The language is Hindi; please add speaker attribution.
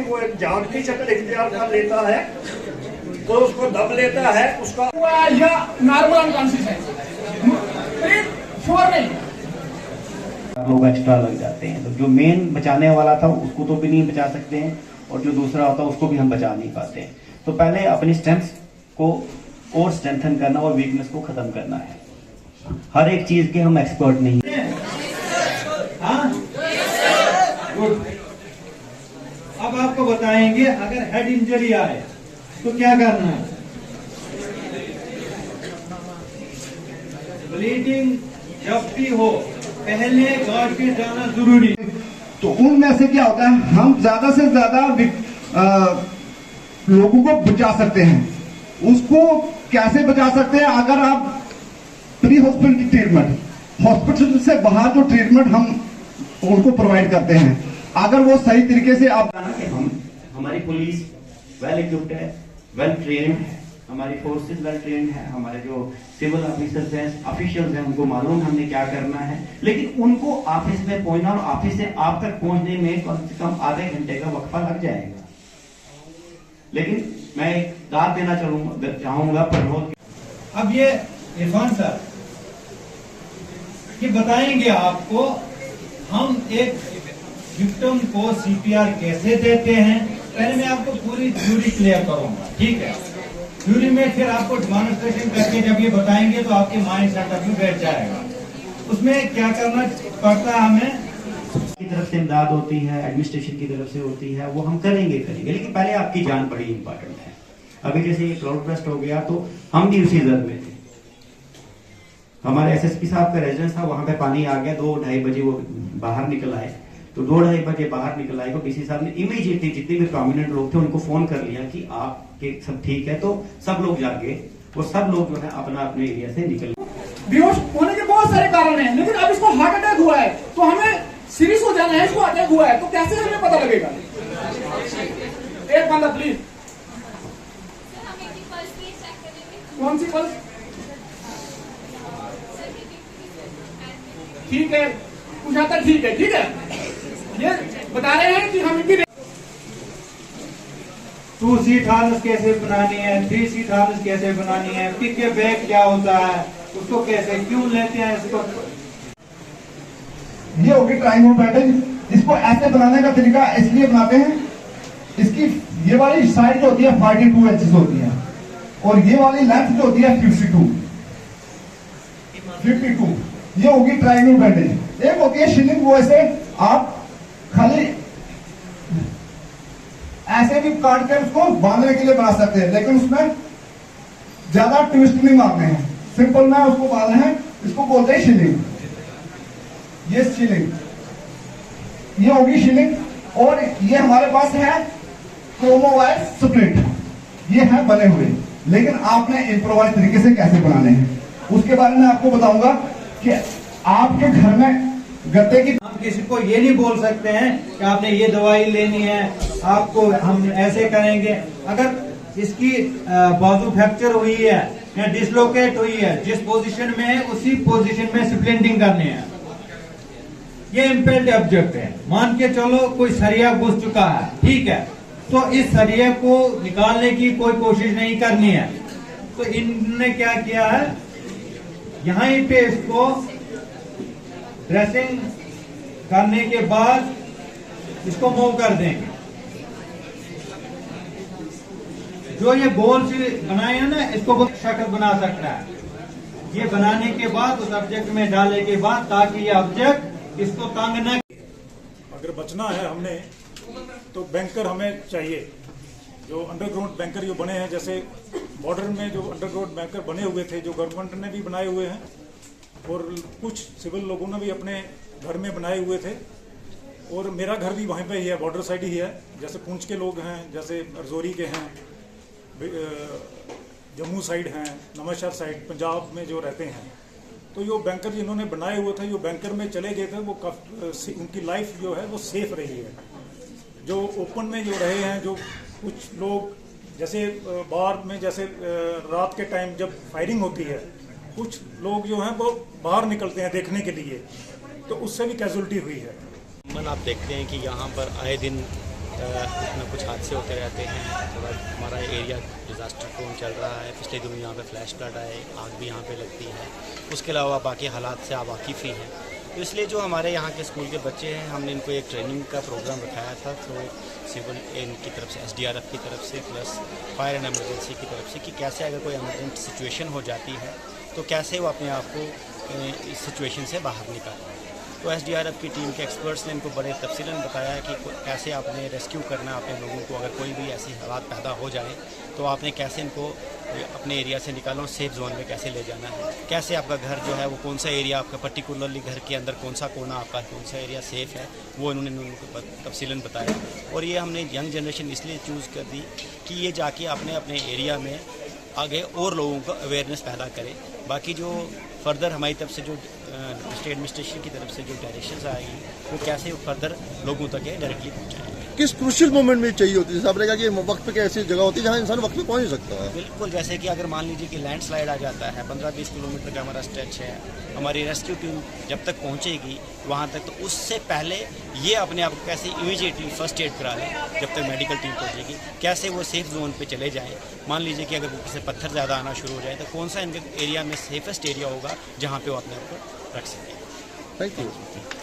Speaker 1: वो एक जान की शक्ल इख्तियार कर लेता है तो उसको दब लेता है उसका
Speaker 2: या नॉर्मल अनकॉन्शियस है, श्योर नहीं।
Speaker 3: लोग एक्स्ट्रा लग जाते हैं, तो जो मेन बचाने वाला था उसको तो भी नहीं बचा सकते हैं, और जो दूसरा होता है उसको भी हम बचा नहीं पाते हैं। तो पहले अपनी स्ट्रेंथ को और स्ट्रेंथन करना और वीकनेस को खत्म करना है। हर एक चीज के हम एक्सपर्ट नहीं हैं।
Speaker 4: अब आपको बताएंगे अगर हेड इंजरी आए तो क्या करना है। ब्लीडिंग जब भी हो पहले गार्ड के जाना जरूरी।
Speaker 5: तो उनमें से क्या होता है, हम ज्यादा से ज्यादा लोगों को बचा सकते हैं। उसको कैसे बचा सकते हैं? अगर आप प्री हॉस्पिटल ट्रीटमेंट, हॉस्पिटल से बाहर जो ट्रीटमेंट हम उनको प्रोवाइड करते हैं, अगर वो सही तरीके से आप
Speaker 3: हमारी पुलिस वेल इक्विप्ड है, वेल ट्रेन्ड है, हमारी फोर्सेस वेल ट्रेन्ड है, हमारे जो सिविल ऑफिसर्स हैं, ऑफिशियल्स हैं, उनको मालूम है हमने क्या करना है। लेकिन उनको ऑफिस में पहुंचना और ऑफिस से आप तक पहुंचने में कम से कम आधे घंटे का वक्फा लग जाएगा। लेकिन मैं एक दाद देना चाहूंगा प्रमोद।
Speaker 4: अब ये इरफान सर ये बताएंगे आपको हम एक विक्टिम को सीपीआर कैसे देते हैं। पहले मैं आपको पूरी थ्योरी क्लियर करूंगा, ठीक है। थ्योरी में फिर आपको डेमोन्स्ट्रेशन करके जब ये बताएंगे तो आपके माइंड सेटअप में बैठ जाएगा। उसमें क्या करना पड़ता है, हमें
Speaker 3: की तरफ से इमदाद होती है, एडमिनिस्ट्रेशन की तरफ से होती है, वो हम करेंगे, लेकिन पहले आपकी जान बड़ी इंपॉर्टेंट है। अभी जैसे ये क्लाउड बर्स्ट हो गया तो हम भी उसी दर में थे। हमारे एसएसपी साहब का रेजिडेंस था, वहां पे पानी आ गया, 2-2:30 बजे वो बाहर निकल आए। तो 2-2:30 बजे बाहर निकल आए तो डीसी साहब ने इमीडिएटली जितने भी प्रोमिनेंट लोग थे उनको फोन कर लिया कि आपके सब ठीक है। तो सब लोग जागे और सब लोग जो है अपना अपने एरिया से निकल।
Speaker 2: बेहोश होने के बहुत सारे कारण हैं, लेकिन अब इसको हार्ट अटैक हुआ है तो हमें सीरियस हो जाना है। इसको अटैक हुआ है तो कैसे हमें पता लगेगा? एक बंदा प्लीज। कौन सी पल्स? ठीक है, पूछा था, ठीक है, ठीक है। ये बता रहे हैं कि हम इनकी
Speaker 4: 2 सीट हार्नेस कैसे बनानी है, 3 सीट हार्नेस कैसे बनानी है, किक के बैक क्या होता है, उसको कैसे क्यों लेते हैं इसको।
Speaker 5: ये होगी ट्राइंगल पैटर्न। इसको ऐसे बनाने का तरीका इसलिए बनाते हैं, इसकी ये वाली साइड जो होती है 42 इंचेस होती है और ये वाली लेंथ जो होती है 52। ये होगी ट्राइंगल बैंडेज। एक होती है शिलिंग, वो ऐसे आप खाली ऐसे भी काट कर उसको बांधने के लिए बना सकते हैं, लेकिन उसमें ज्यादा ट्विस्ट नहीं मारते हैं। सिंपल में उसको बांधना है, इसको बोलते हैं शिलिंग। ये शिलिंग, ये होगी शिलिंग। और ये हमारे पास है क्रोमोवाइज स्प्लिट, ये है बने हुए, लेकिन आपने इम्प्रोवाइज तरीके से कैसे बनाने हैं उसके बारे में आपको बताऊंगा कि आपके घर में गत्ते की।
Speaker 4: हम किसी को ये नहीं बोल सकते हैं कि आपने ये दवाई लेनी है, आपको हम ऐसे करेंगे। अगर इसकी बाजू फ्रैक्चर हुई है या डिसलोकेट हुई है, जिस पोजीशन में है उसी पोजीशन में स्प्लिंटिंग करनी है। ये इम्पेल्ड ऑब्जेक्ट है। मान के चलो कोई सरिया घुस चुका है, ठीक है, तो इस सरिया को निकालने की कोई कोशिश नहीं करनी है। तो इन्होंने क्या किया है, यहीं पे इसको ड्रेसिंग करने के बाद इसको मूव कर देंगे। जो ये गोल से बनाए हैं ना, इसको शक्ल बना सकता है। ये बनाने के बाद उस ऑब्जेक्ट में डालने के बाद, ताकि ये ऑब्जेक्ट इसको तंग न।
Speaker 6: अगर बचना है हमने तो बैंकर हमें चाहिए, जो अंडरग्राउंड बैंकर जो बने हैं, जैसे बॉर्डर में जो अंडरग्राउंड बैंकर बने हुए थे, जो गवर्नमेंट ने भी बनाए हुए हैं और कुछ सिविल लोगों ने भी अपने घर में बनाए हुए थे। और मेरा घर भी वहीं पे ही है, बॉर्डर साइड ही है। जैसे पुंछ के लोग हैं, जैसे रजौरी के हैं, जम्मू साइड हैं, नवांशहर साइड पंजाब में जो रहते हैं, तो जो बैंकर जिन्होंने बनाए हुए थे, जो बैंकर में चले गए थे, वो उनकी लाइफ जो है वो सेफ रही है। जो ओपन में जो रहे हैं, जो कुछ लोग जैसे बाहर में, जैसे रात के टाइम जब फायरिंग होती है, कुछ लोग जो हैं वो बाहर निकलते हैं देखने के लिए, तो उससे भी कैजुअलिटी हुई है।
Speaker 7: तकरीबन आप देखते हैं कि यहाँ पर आए दिन कुछ न कुछ हादसे होते रहते हैं। थोड़ा हमारा एरिया डिज़ास्टर प्रोन चल रहा है। पिछले दिनों यहाँ पे फ्लैश फ्लड आए, आग भी यहाँ पे लगती है। उसके अलावा बाकी हालात से आप वाकिफ़ ही हैं। तो इसलिए जो हमारे यहाँ के स्कूल के बच्चे हैं, हमने इनको एक ट्रेनिंग का प्रोग्राम रखाया था। तो सिविल इनकी तरफ से, SDRF की तरफ से, प्लस फायर एंड एमरजेंसी की तरफ से, कि कैसे अगर कोई एमरजेंट सिचुएशन हो जाती है तो कैसे वो अपने आप को इस सिचुएशन से बाहर निकालें। तो SDRF की टीम के एक्सपर्ट्स ने इनको बड़े तफसीलन बताया कि कैसे आपने रेस्क्यू करना है अपने लोगों को। अगर कोई भी ऐसी हालात पैदा हो जाए तो आपने कैसे इनको अपने एरिया से निकालो, सेफ जोन में कैसे ले जाना है, कैसे आपका घर जो है वो कौन सा एरिया आपका पर्टिकुलरली घर के अंदर कौन सा कोना आपका कौन सा एरिया सेफ़ है, वो इन्होंने उनको तफसीलन बताया। और ये हमने यंग जनरेशन इसलिए चूज़ कर दी कि ये जाके अपने अपने एरिया में आगे और लोगों को अवेयरनेस पैदा करे। बाकी जो फर्दर हमारी तरफ से जो स्टेट एडमिनिस्ट्रेशन की तरफ से जो डायरेक्शंस आएगी वो कैसे फर्दर लोगों तक डायरेक्टली पहुँचाएंगे।
Speaker 8: किस क्रूशियल मोमेंट में चाहिए होती है? जैसे आपने कहा कि वक्त पे ऐसी जगह होती है जहाँ इंसान वक्त पे पहुँच सकता है।
Speaker 7: बिल्कुल, जैसे कि अगर मान लीजिए कि लैंडस्लाइड आ जाता है, 15-20 किलोमीटर का हमारा स्ट्रेच है, हमारी रेस्क्यू टीम जब तक पहुँचेगी वहाँ तक, तो उससे पहले ये अपने आप को कैसे इमीडिएटली फर्स्ट एड करा लें जब तक मेडिकल टीम पहुँचेगी, कैसे वो सेफ जोन पे चले जाएँ। मान लीजिए कि अगर किसी पत्थर ज़्यादा आना शुरू हो जाए तो कौन सा इनके एरिया में सेफेस्ट एरिया होगा जहाँ पे वो अपने आप को रख सकें।
Speaker 8: Thank you.